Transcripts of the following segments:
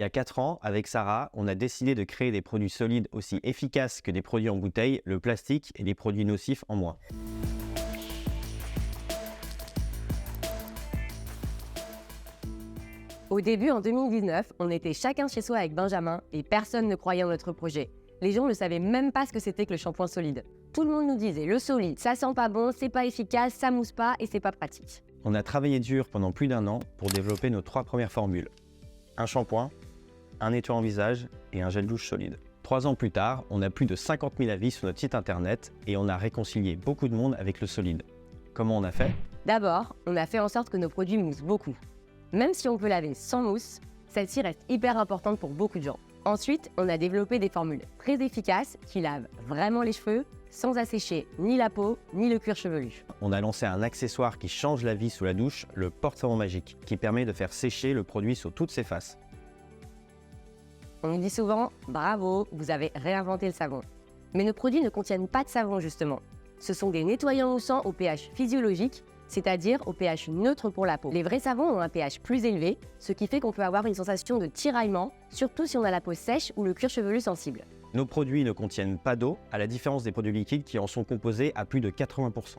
Il y a 4 ans, avec Sarah, on a décidé de créer des produits solides aussi efficaces que des produits en bouteille, le plastique et les produits nocifs en moins. Au début, en 2019, on était chacun chez soi avec Benjamin et personne ne croyait en notre projet. Les gens ne savaient même pas ce que c'était que le shampoing solide. Tout le monde nous disait le solide, ça sent pas bon, c'est pas efficace, ça mousse pas et c'est pas pratique. On a travaillé dur pendant plus d'1 an pour développer nos 3 premières formules. Un shampoing, un nettoyant visage et un gel douche solide. 3 ans plus tard, on a plus de 50 000 avis sur notre site internet et on a réconcilié beaucoup de monde avec le solide. Comment on a fait? D'abord, on a fait en sorte que nos produits moussent beaucoup. Même si on peut laver sans mousse, celle-ci reste hyper importante pour beaucoup de gens. Ensuite, on a développé des formules très efficaces qui lavent vraiment les cheveux sans assécher ni la peau ni le cuir chevelu. On a lancé un accessoire qui change la vie sous la douche, le porte-savon magique, qui permet de faire sécher le produit sur toutes ses faces. On nous dit souvent « Bravo, vous avez réinventé le savon ». Mais nos produits ne contiennent pas de savon justement. Ce sont des nettoyants moussants au pH physiologique, c'est-à-dire au pH neutre pour la peau. Les vrais savons ont un pH plus élevé, ce qui fait qu'on peut avoir une sensation de tiraillement, surtout si on a la peau sèche ou le cuir chevelu sensible. Nos produits ne contiennent pas d'eau, à la différence des produits liquides qui en sont composés à plus de 80%.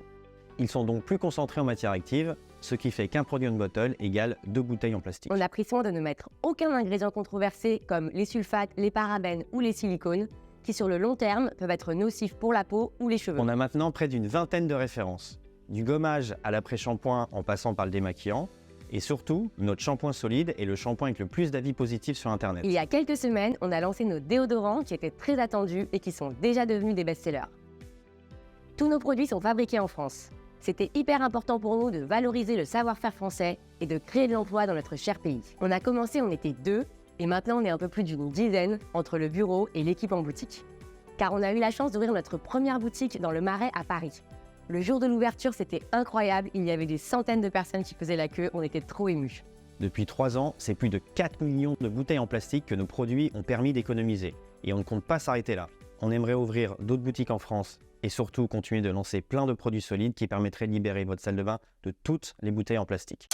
Ils sont donc plus concentrés en matière active, ce qui fait qu'un produit en bottle égale 2 bouteilles en plastique. On a pris soin de ne mettre aucun ingrédient controversé comme les sulfates, les parabènes ou les silicones, qui sur le long terme peuvent être nocifs pour la peau ou les cheveux. On a maintenant près d'une vingtaine de références, du gommage à l'après-shampoing en passant par le démaquillant, et surtout, notre shampoing solide est le shampoing avec le plus d'avis positifs sur internet. Il y a quelques semaines, on a lancé nos déodorants qui étaient très attendus et qui sont déjà devenus des best-sellers. Tous nos produits sont fabriqués en France. C'était hyper important pour nous de valoriser le savoir-faire français et de créer de l'emploi dans notre cher pays. On a commencé, on était 2, et maintenant on est un peu plus d'une dizaine entre le bureau et l'équipe en boutique. Car on a eu la chance d'ouvrir notre première boutique dans le Marais à Paris. Le jour de l'ouverture, c'était incroyable, il y avait des centaines de personnes qui faisaient la queue, on était trop émus. Depuis 3 ans, c'est plus de 4 millions de bouteilles en plastique que nos produits ont permis d'économiser. Et on ne compte pas s'arrêter là. On aimerait ouvrir d'autres boutiques en France et surtout continuer de lancer plein de produits solides qui permettraient de libérer votre salle de bain de toutes les bouteilles en plastique.